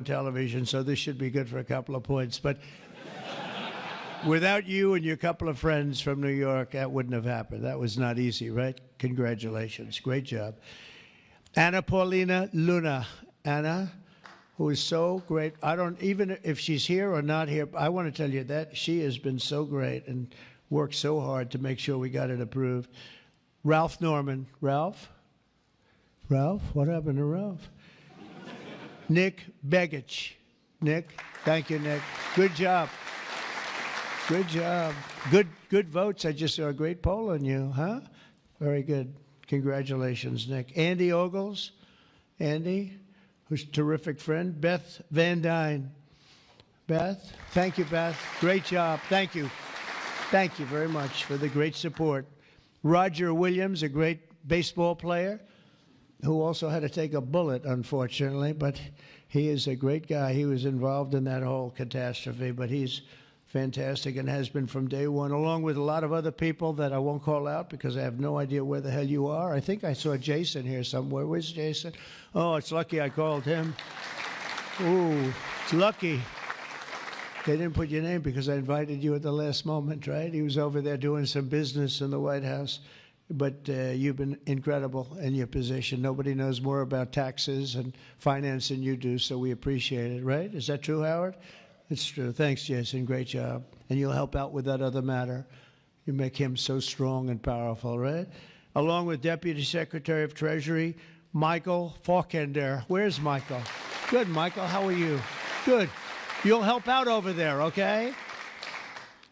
television, so this should be good for a couple of points. But without you and your couple of friends from New York, that wouldn't have happened. That was not easy, right? Congratulations. Great job. Ana Paulina Luna. Anna, who is so great. I don't, even if she's here or not here, I want to tell you that she has been so great and worked so hard to make sure we got it approved. Ralph Norman. Ralph? Ralph? What happened to Ralph? Nick Begich. Nick, thank you, Nick. Good job. Good job. Good votes. I just saw a great poll on you, huh? Very good. Congratulations, Nick. Andy Ogles. Andy, who's a terrific friend. Beth Van Dyne. Beth, thank you, Beth. Great job. Thank you. Thank you very much for the great support. Roger Williams, a great baseball player, who also had to take a bullet, unfortunately, but he is a great guy. He was involved in that whole catastrophe, but he's fantastic and has been from day one, along with a lot of other people that I won't call out because I have no idea where the hell you are. I think I saw Jason here somewhere. Where's Jason? Oh, it's lucky I called him. Ooh, it's lucky. They didn't put your name because I invited you at the last moment, right? He was over there doing some business in the White House. But you've been incredible in your position. Nobody knows more about taxes and finance than you do, so we appreciate it, right? Is that true, Howard? It's true. Thanks, Jason. Great job. And you'll help out with that other matter. You make him so strong and powerful, right? Along with Deputy Secretary of Treasury, Michael Faulkender. Where's Michael? Good, Michael. How are you? Good. You'll help out over there, okay?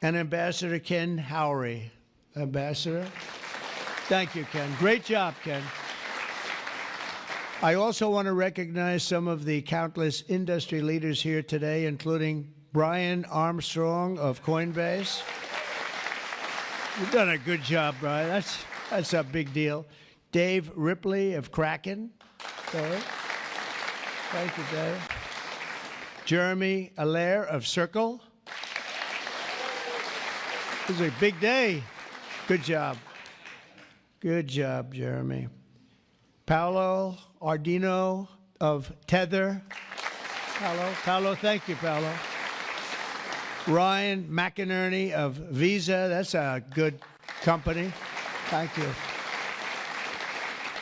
And Ambassador Ken Howry. Ambassador? Thank you, Ken. Great job, Ken. I also want to recognize some of the countless industry leaders here today, including Brian Armstrong of Coinbase. You've done a good job, Brian. That's a big deal. Dave Ripley of Kraken. Dave. Thank you, Dave. Jeremy Allaire of Circle. This is a big day. Good job. Good job, Jeremy. Paolo Ardino of Tether. Paolo, thank you, Paolo. Ryan McInerney of Visa. That's a good company. Thank you.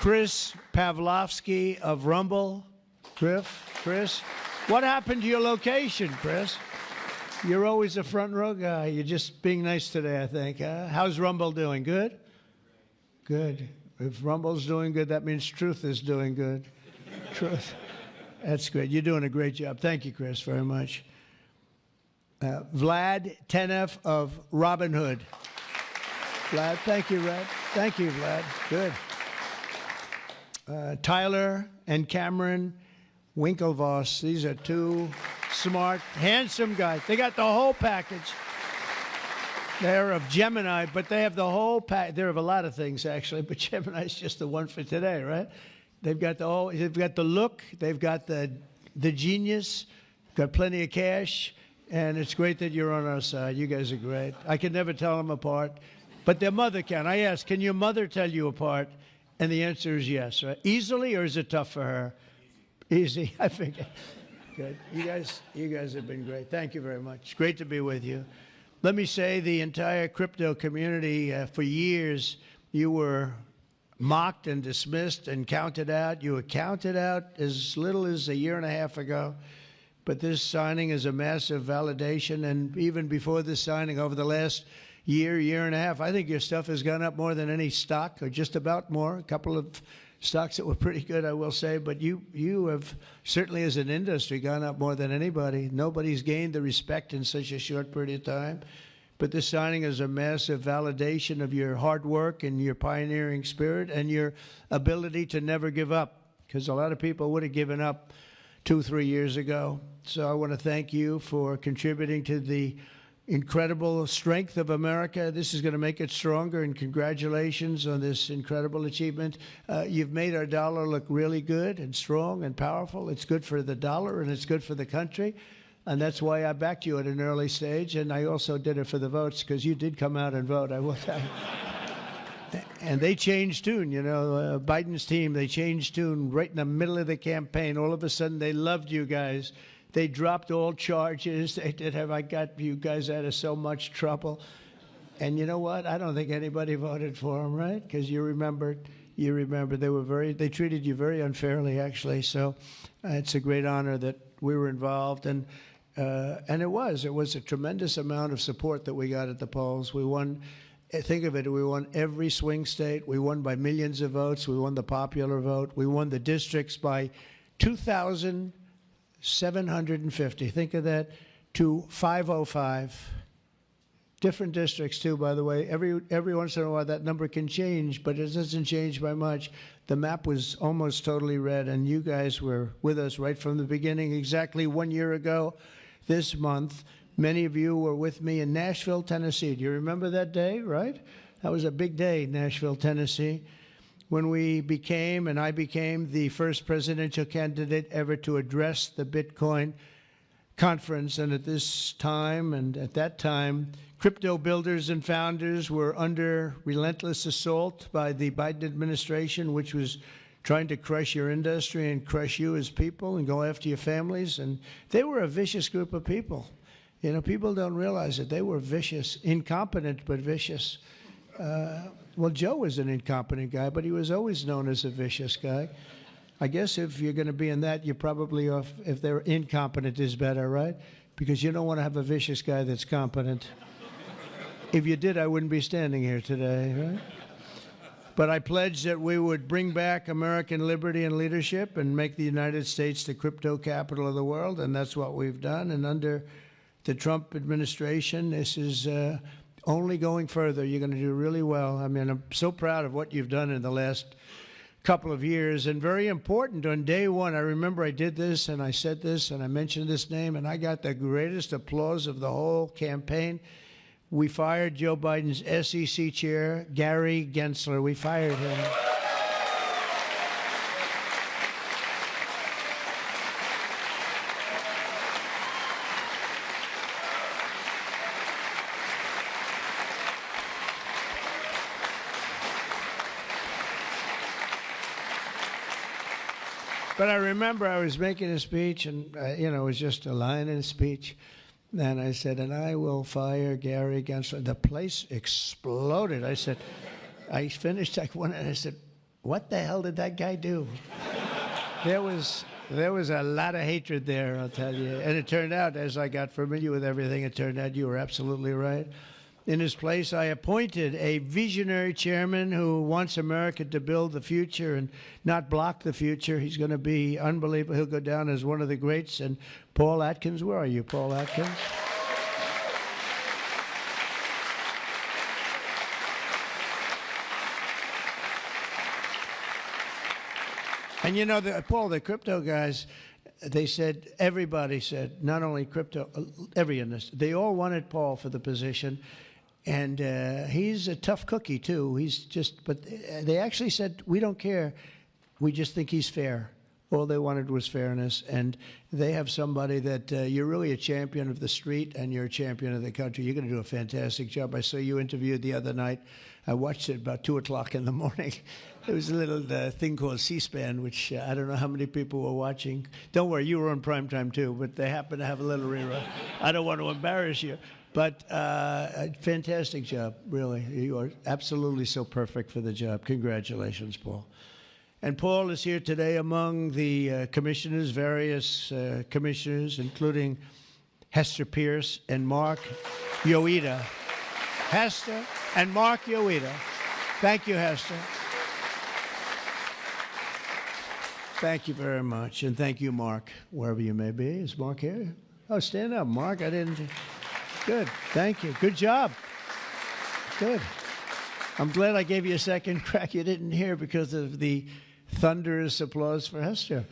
Chris Pavlovsky of Rumble. Chris, what happened to your location, Chris? You're always a front row guy. You're just being nice today, I think. How's Rumble doing? Good? Good. If Rumble's doing good, that means Truth is doing good. Truth. That's great. You're doing a great job. Thank you, Chris, very much. Vlad Tenev of Robinhood. Vlad, thank you, Vlad. Thank you, Vlad. Good. Tyler and Cameron Winklevoss. These are two smart, handsome guys. They got the whole package. They're of Gemini, but they have the whole pack. They're of a lot of things, actually, but Gemini's just the one for today, right? They've got the whole, they've got the look, they've got the genius, got plenty of cash, and it's great that you're on our side. You guys are great. I can never tell them apart, but their mother can. I asked, can your mother tell you apart? And the answer is yes, right? Easily, or is it tough for her? Easy, I figured. Good. You guys have been great. Thank you very much. Great to be with you. Let me say the entire crypto community, for years, you were mocked and dismissed and counted out. You were counted out as little as a year and a half ago. But this signing is a massive validation. And even before this signing, over the last year and a half, I think your stuff has gone up more than any stock, or just about more. A couple of stocks that were pretty good, I will say. But you have certainly, as an industry, gone up more than anybody. Nobody's gained the respect in such a short period of time. But this signing is a massive validation of your hard work and your pioneering spirit and your ability to never give up, because a lot of people would have given up 2-3 years ago. So I want to thank you for contributing to the incredible strength of America. This is going to make it stronger, and congratulations on this incredible achievement. You've made our dollar look really good and strong and powerful. It's good for the dollar, and it's good for the country. And that's why I backed you at an early stage, and I also did it for the votes, because you did come out and vote, I will tell you. And they changed tune, you know, Biden's team, they changed tune right in the middle of the campaign. All of a sudden, they loved you guys. They dropped all charges. They did have, I got you guys out of so much trouble. And you know what? I don't think anybody voted for them, right? Because you remember they treated you very unfairly, actually. So it's a great honor that we were involved. And it was a tremendous amount of support that we got at the polls. We won, think of it, we won every swing state. We won by millions of votes. We won the popular vote. We won the districts by 2,750. Think of that, to 505. Different districts, too, by the way. Every once in a while, that number can change, but it doesn't change by much. The map was almost totally red, and you guys were with us right from the beginning. Exactly 1 year ago this month, many of you were with me in Nashville, Tennessee. Do you remember that day, right? That was a big day, Nashville, Tennessee, when I became the first presidential candidate ever to address the Bitcoin conference. And at this time and at that time, crypto builders and founders were under relentless assault by the Biden administration, which was trying to crush your industry and crush you as people and go after your families. And they were a vicious group of people. You know, people don't realize it. They were vicious, incompetent, but vicious. Well, Joe was an incompetent guy, but he was always known as a vicious guy. I guess if you're going to be in that, you're probably off. If they're incompetent is better, right? Because you don't want to have a vicious guy that's competent. If you did, I wouldn't be standing here today, right? But I pledged that we would bring back American liberty and leadership and make the United States the crypto capital of the world, and that's what we've done. And under the Trump administration, this is only going further. You're going to do really well. I mean, I'm so proud of what you've done in the last couple of years. And very important, on day one, I remember I did this and I said this and I mentioned this name, and I got the greatest applause of the whole campaign. We fired Joe Biden's SEC chair, Gary Gensler. We fired him. But I remember I was making a speech, and you know, it was just a line in a speech. And I said, and I will fire Gary Gensler. The place exploded. I said, I finished like one, and I said, what the hell did that guy do? There was a lot of hatred there, I'll tell you. And it turned out, as I got familiar with everything, it turned out you were absolutely right. In his place, I appointed a visionary chairman who wants America to build the future and not block the future. He's going to be unbelievable. He'll go down as one of the greats. And Paul Atkins, where are you, Paul Atkins? And you know, Paul, the crypto guys, they said, everybody said, not only crypto, every industry, they all wanted Paul for the position. And he's a tough cookie, too. He's just, but they actually said, we don't care. We just think he's fair. All they wanted was fairness. And they have somebody that you're really a champion of the street and you're a champion of the country. You're going to do a fantastic job. I saw you interviewed the other night. I watched it about 2 o'clock in the morning. There was a little thing called C-SPAN, which I don't know how many people were watching. Don't worry, you were on primetime, too, but they happen to have a little rerun. I don't want to embarrass you. But a fantastic job, really. You are absolutely so perfect for the job. Congratulations, Paul. And Paul is here today among the commissioners, various commissioners, including Hester Pierce and Mark Yoida. Hester and Mark Yoida. Thank you, Hester. Thank you very much. And thank you, Mark, wherever you may be. Is Mark here? Oh, stand up, Mark. I didn't... Good. Thank you. Good job. Good. I'm glad I gave you a second crack you didn't hear because of the thunderous applause for Hester.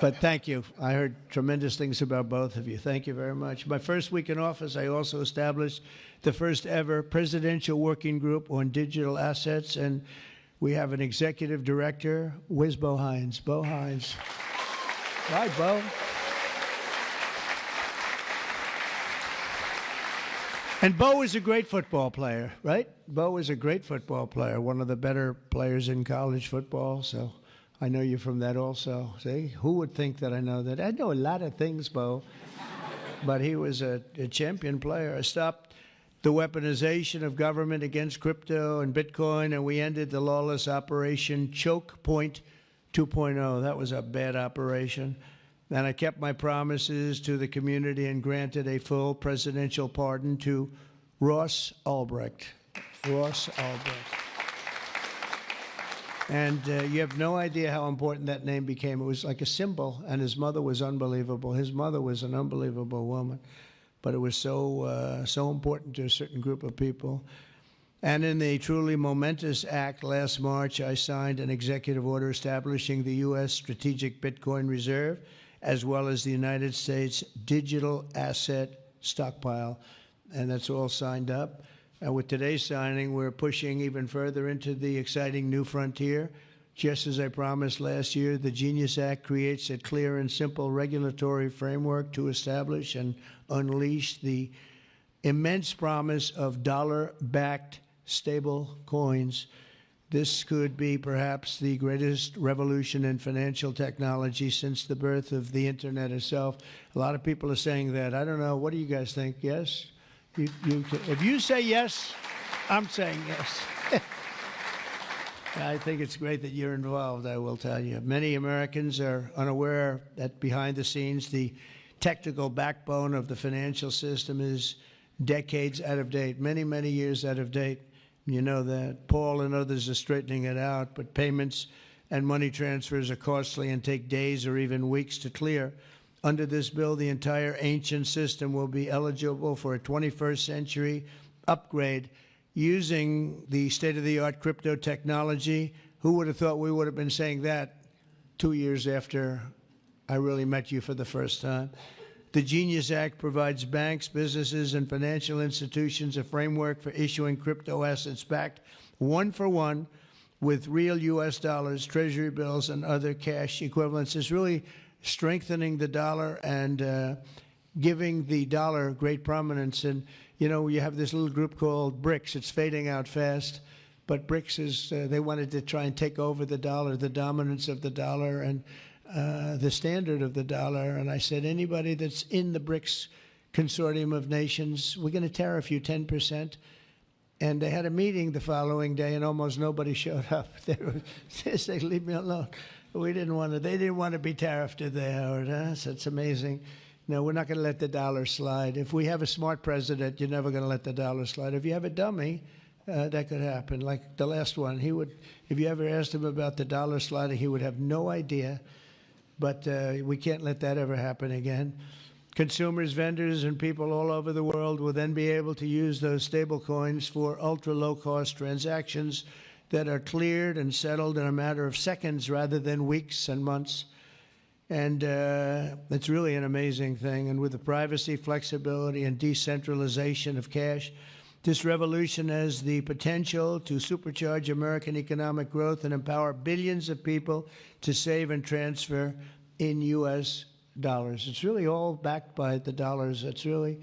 But thank you. I heard tremendous things about both of you. Thank you very much. My first week in office, I also established the first ever presidential working group on digital assets, and we have an executive director. Where's Bo Hines? Bo Hines. Hi, Bo. And Bo is a great football player, right? Bo is a great football player, one of the better players in college football. So I know you from that also. See, who would think that I know that? I know a lot of things, Bo. But he was a champion player. I stopped the weaponization of government against crypto and Bitcoin, and we ended the lawless operation Choke Point 2.0. That was a bad operation. And I kept my promises to the community and granted a full presidential pardon to Ross Ulbricht. Ross Ulbricht. And you have no idea how important that name became. It was like a symbol, and his mother was unbelievable. His mother was an unbelievable woman, but it was so important to a certain group of people. And in the truly momentous act last March, I signed an executive order establishing the U.S. Strategic Bitcoin Reserve, as well as the United States Digital Asset Stockpile, and that's all signed up. And with today's signing, we're pushing even further into the exciting new frontier. Just as I promised last year, the Genius Act creates a clear and simple regulatory framework to establish and unleash the immense promise of dollar-backed stable coins. This could be perhaps the greatest revolution in financial technology since the birth of the Internet itself. A lot of people are saying that. I don't know. What do you guys think? Yes? If you say yes, I'm saying yes. I think it's great that you're involved, I will tell you. Many Americans are unaware that behind the scenes, the technical backbone of the financial system is decades out of date, many, many years out of date. You know that. Paul and others are straightening it out, but payments and money transfers are costly and take days or even weeks to clear. Under this bill, the entire ancient system will be eligible for a 21st century upgrade using the state-of-the-art crypto technology. Who would have thought we would have been saying that 2 years after I really met you for the first time? The Genius Act provides banks, businesses, and financial institutions a framework for issuing crypto assets backed one-for-one with real U.S. dollars, treasury bills, and other cash equivalents. It's really strengthening the dollar and giving the dollar great prominence. And, you know, you have this little group called BRICS. It's fading out fast. But BRICS is, they wanted to try and take over the dollar, the dominance of the dollar, and the standard of the dollar. And I said, anybody that's in the BRICS consortium of nations, we're going to tariff you 10%. And they had a meeting the following day, and almost nobody showed up. They said, leave me alone. We didn't want to, they didn't want to be tariffed, did they, Howard? So it's amazing. No, we're not going to let the dollar slide. If we have a smart president, you're never going to let the dollar slide. If you have a dummy, that could happen. Like the last one, he would, if you ever asked him about the dollar sliding, he would have no idea. But we can't let that ever happen again. Consumers, vendors, and people all over the world will then be able to use those stable coins for ultra-low-cost transactions that are cleared and settled in a matter of seconds rather than weeks and months. And it's really an amazing thing. And with the privacy, flexibility, and decentralization of cash, this revolution has the potential to supercharge American economic growth and empower billions of people to save and transfer in U.S. dollars. It's really all backed by the dollars. It's really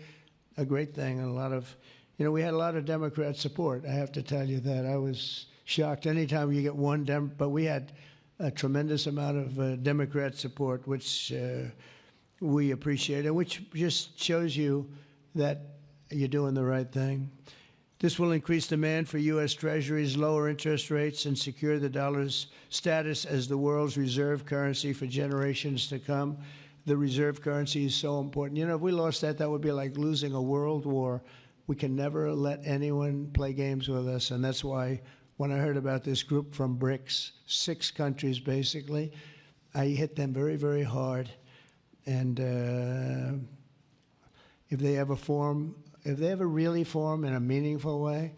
a great thing. And a lot of, you know, we had a lot of Democrat support. I have to tell you that. I was shocked anytime you get one but we had a tremendous amount of Democrat support, which we appreciate, and which just shows you that you're doing the right thing. This will increase demand for U.S. Treasuries, lower interest rates, and secure the dollar's status as the world's reserve currency for generations to come. The reserve currency is so important. You know, if we lost that, that would be like losing a world war. We can never let anyone play games with us, and that's why when I heard about this group from BRICS, 6 countries basically, I hit them very, very hard. And if they ever really form in a meaningful way,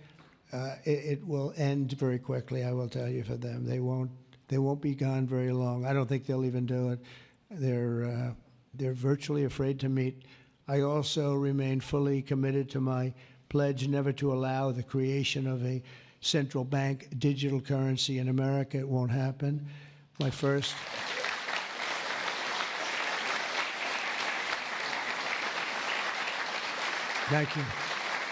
it will end very quickly, I will tell you, for them. They won't be gone very long. I don't think they'll even do it. They're virtually afraid to meet. I also remain fully committed to my pledge never to allow the creation of a central bank digital currency in America. It won't happen. My first. Thank you.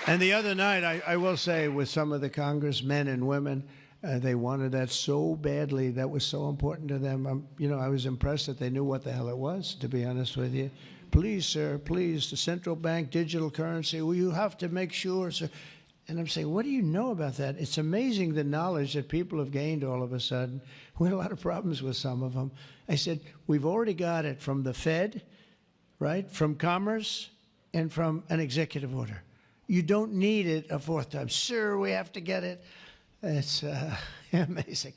And the other night, I will say, with some of the congressmen and women, They wanted that so badly. That was so important to them. You know, I was impressed that they knew what the hell it was, to be honest with you. Please, sir, please, the central bank digital currency, well, you have to make sure, sir. And I'm saying, what do you know about that? It's amazing the knowledge that people have gained all of a sudden. We had a lot of problems with some of them. I said, we've already got it from the Fed, right, from Commerce, and from an executive order. You don't need it a fourth time. Sir, we have to get it. It's amazing.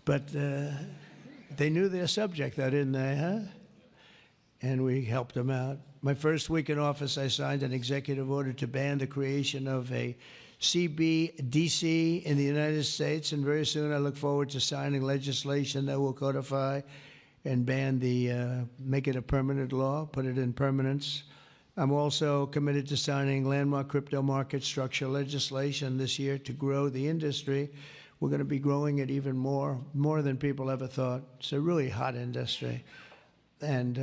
But they knew their subject, though, didn't they, huh? And we helped them out. My first week in office, I signed an executive order to ban the creation of a CBDC in the United States, and very soon I look forward to signing legislation that will codify and ban make it a permanent law, put it in permanence. I'm also committed to signing landmark crypto market structure legislation this year to grow the industry. We're going to be growing it even more than people ever thought. It's a really hot industry. And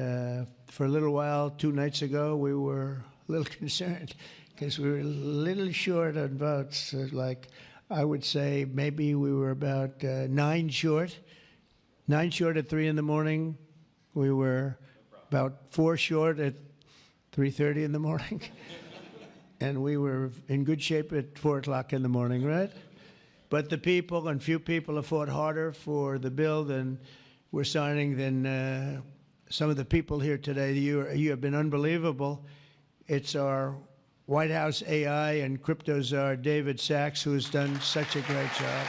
for a little while, 2 nights ago, we were a little concerned because we were a little short on votes. Like, I would say maybe we were about 9 short. 9 short at 3 in the morning. We were about 4 short at 3:30 in the morning. And we were in good shape at 4 o'clock in the morning, right? But the people, and few people have fought harder for the bill than we're signing than some of the people here today. You have been unbelievable. It's our White House AI and crypto czar, David Sachs, who has done such a great job.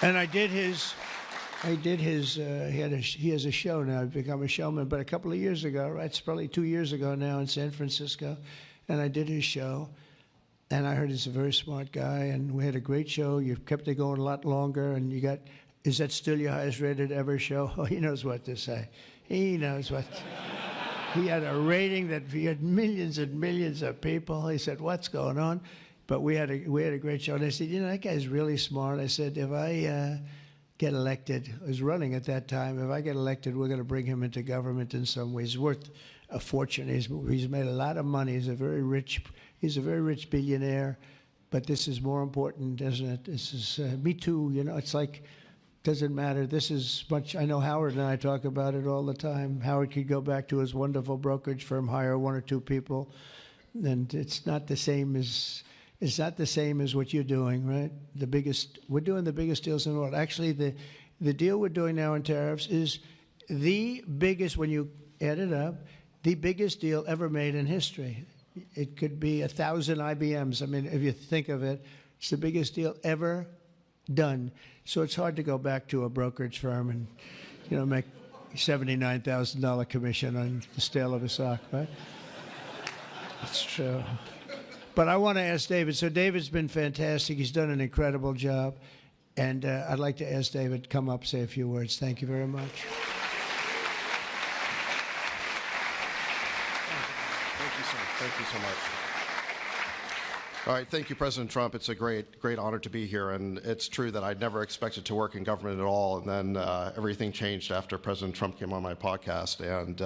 And he has a show now. He's become a showman, but a couple of years ago, right? It's probably 2 years ago now in San Francisco, and I did his show. And I heard he's a very smart guy, and we had a great show. You've kept it going a lot longer, and you got, is that still your highest rated ever show? Oh, he knows what to say. He knows what. He had a rating that he had millions and millions of people. He said, what's going on? But we had a great show. And I said, you know, that guy's really smart. I said, if I get elected, I was running at that time, if I get elected, we're going to bring him into government in some ways. He's worth a fortune. He's made a lot of money. He's a very rich billionaire, but this is more important, isn't it? This is, me too, you know, it's like, doesn't matter. This is much, I know Howard and I talk about it all the time. Howard could go back to his wonderful brokerage firm, hire 1 or 2 people, and it's not the same as what you're doing, right? We're doing the biggest deals in the world. Actually, the deal we're doing now in tariffs is the biggest, when you add it up, the biggest deal ever made in history. It could be 1,000 IBMs. I mean, if you think of it, it's the biggest deal ever done. So it's hard to go back to a brokerage firm and, you know, make $79,000 commission on the sale of a stock, right? It's true. But I want to ask David. So David's been fantastic. He's done an incredible job. And I'd like to ask David to come up, say a few words. Thank you very much. Thank you so much. All right, thank you, President Trump. It's a great honor to be here, and it's true that I never expected to work in government at all, and then everything changed after President Trump came on my podcast, and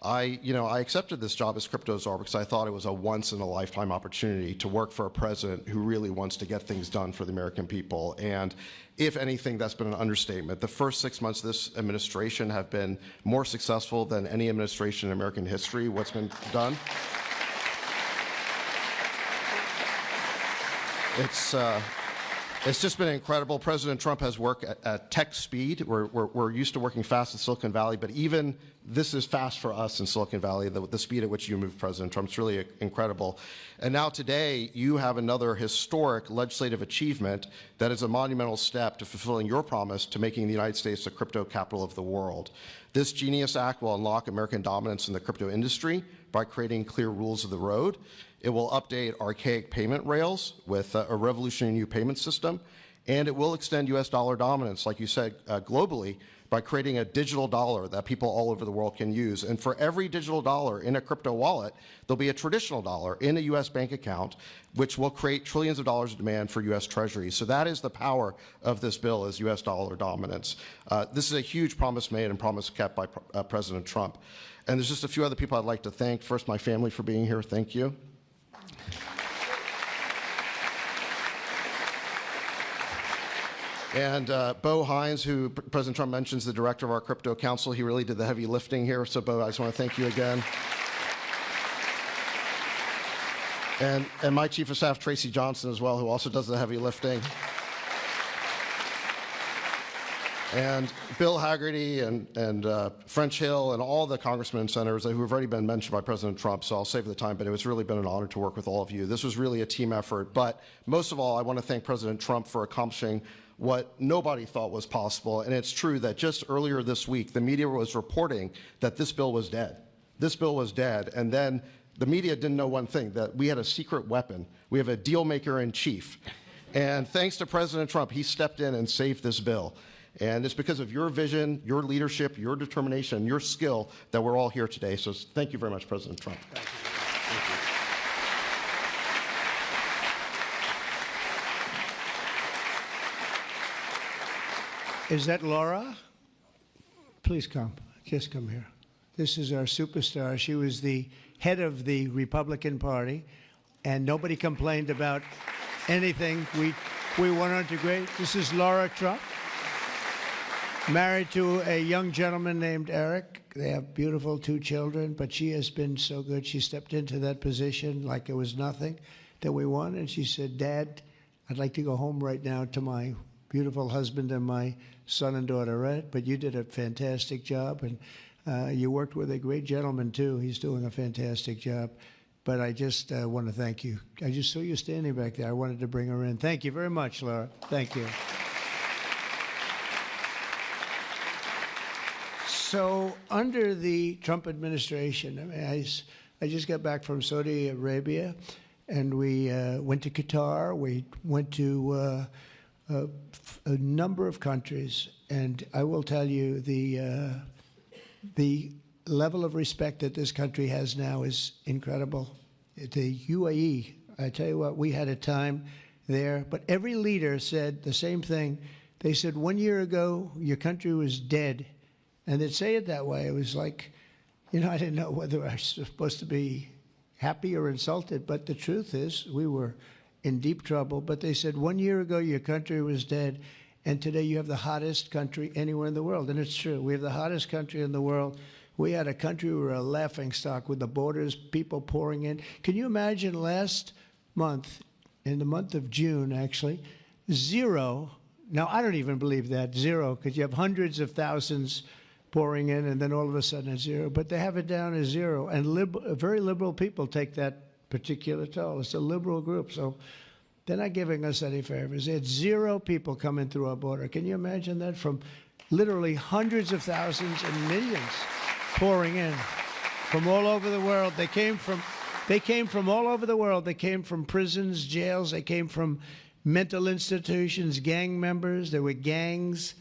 I accepted this job as crypto czar because I thought it was a once-in-a-lifetime opportunity to work for a president who really wants to get things done for the American people, and if anything, that's been an understatement. The first 6 months of this administration have been more successful than any administration in American history. What's been done? It's just been incredible. President Trump has worked at tech speed. We're used to working fast in Silicon Valley, but even this is fast for us in Silicon Valley, the speed at which you move, President Trump. It's really incredible. And now today, you have another historic legislative achievement that is a monumental step to fulfilling your promise to making the United States the crypto capital of the world. This Genius Act will unlock American dominance in the crypto industry by creating clear rules of the road. It will update archaic payment rails with a revolutionary new payment system and it will extend U.S. dollar dominance, like you said, globally, by creating a digital dollar that people all over the world can use. And for every digital dollar in a crypto wallet, there'll be a traditional dollar in a U.S. bank account, which will create trillions of dollars of demand for U.S. Treasuries. So that is the power of this bill, is U.S. dollar dominance. This is a huge promise made and promise kept by President Trump. And there's just a few other people I'd like to thank. First, my family for being here. Thank you. And Bo Hines, who President Trump mentions, the director of our crypto council, he really did the heavy lifting here. So, Bo, I just want to thank you again. And my chief of staff, Tracy Johnson, as well, who also does the heavy lifting. And Bill Hagerty and French Hill and all the congressmen and senators who have already been mentioned by President Trump, so I'll save the time, but it's really been an honor to work with all of you. This was really a team effort, but most of all, I want to thank President Trump for accomplishing what nobody thought was possible, and it's true that just earlier this week, the media was reporting that this bill was dead. This bill was dead, and then the media didn't know one thing, that we had a secret weapon. We have a deal maker in chief. And thanks to President Trump, he stepped in and saved this bill. And it's because of your vision, your leadership, your determination, your skill that we're all here today. So thank you very much, President Trump. Thank you. Thank you. Is that Laura? Please come. Just come here. This is our superstar. She was the head of the Republican Party, and nobody complained about anything. We went on to great. This is Laura Trump, married to a young gentleman named Eric. They have beautiful 2 children, but she has been so good. She stepped into that position like it was nothing that we won, and she said, Dad, I'd like to go home right now to my beautiful husband and my son and daughter, right? But you did a fantastic job, and you worked with a great gentleman, too. He's doing a fantastic job. But I just want to thank you. I just saw you standing back there. I wanted to bring her in. Thank you very much, Laura. Thank you. So under the Trump administration, I mean, I just got back from Saudi Arabia, and we went to Qatar. We went to a number of countries, and I will tell you the level of respect that this country has now is incredible. The UAE, I tell you what, we had a time there, but every leader said the same thing. They said 1 year ago, your country was dead. And they'd say it that way. It was like, you know, I didn't know whether I was supposed to be happy or insulted, but the truth is we were in deep trouble. But they said 1 year ago, your country was dead, and today you have the hottest country anywhere in the world. And it's true. We have the hottest country in the world. We had a country, we were a laughingstock with the borders, people pouring in. Can you imagine last month, in the month of June, actually, 0. Now, I don't even believe that, 0, because you have hundreds of thousands pouring in, and then all of a sudden it's 0. But they have it down as 0. And very liberal people take that particular toll. It's a liberal group, so they're not giving us any favors. It's 0 people coming through our border. Can you imagine that? From literally hundreds of thousands and millions pouring in from all over the world. They came from all over the world. They came from prisons, jails. They came from mental institutions, gang members. There were gangs.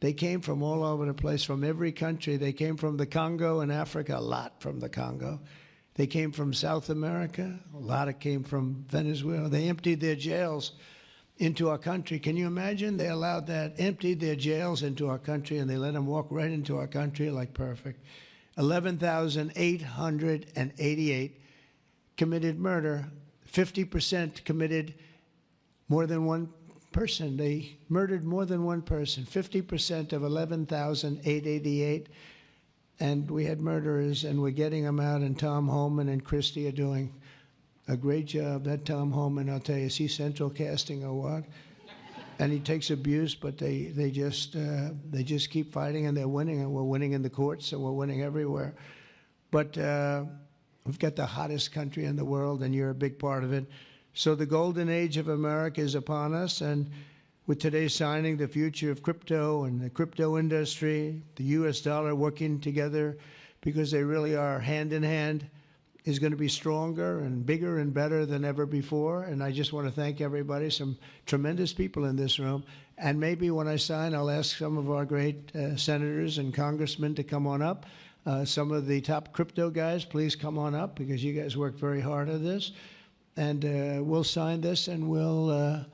They came from all over the place, from every country. They came from the Congo in Africa, a lot from the Congo. They came from South America. A lot of came from Venezuela. They emptied their jails into our country. Can you imagine? They allowed that, emptied their jails into our country, and they let them walk right into our country like perfect. 11,888 committed murder. 50% committed more than one person. They murdered more than one person. 50% of 11,888. And we had murderers, and we're getting them out, and Tom Homan and Christie are doing a great job. That Tom Homan, I'll tell you, is he central casting or what? And he takes abuse, but they just keep fighting, and they're winning, and we're winning in the courts, and we're winning everywhere. But we've got the hottest country in the world, and you're a big part of it. So the golden age of America is upon us, and with today's signing, the future of crypto and the crypto industry, the U.S. dollar working together, because they really are hand in hand. is going to be stronger and bigger and better than ever before. And I just want to thank everybody, some tremendous people in this room. And maybe when I sign, I'll ask some of our great senators and congressmen to come on up. Some of the top crypto guys, please come on up, because you guys worked very hard on this. And we'll sign this, and we'll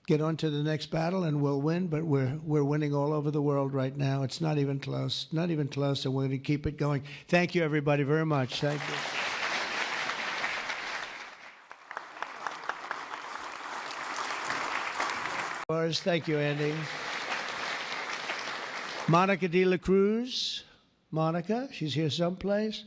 get on to the next battle, and we'll win. But we're winning all over the world right now. It's not even close, not even close, and we're going to keep it going. Thank you, everybody, very much. Thank you. Thank you, Andy. Monica de la Cruz. Monica, she's here someplace.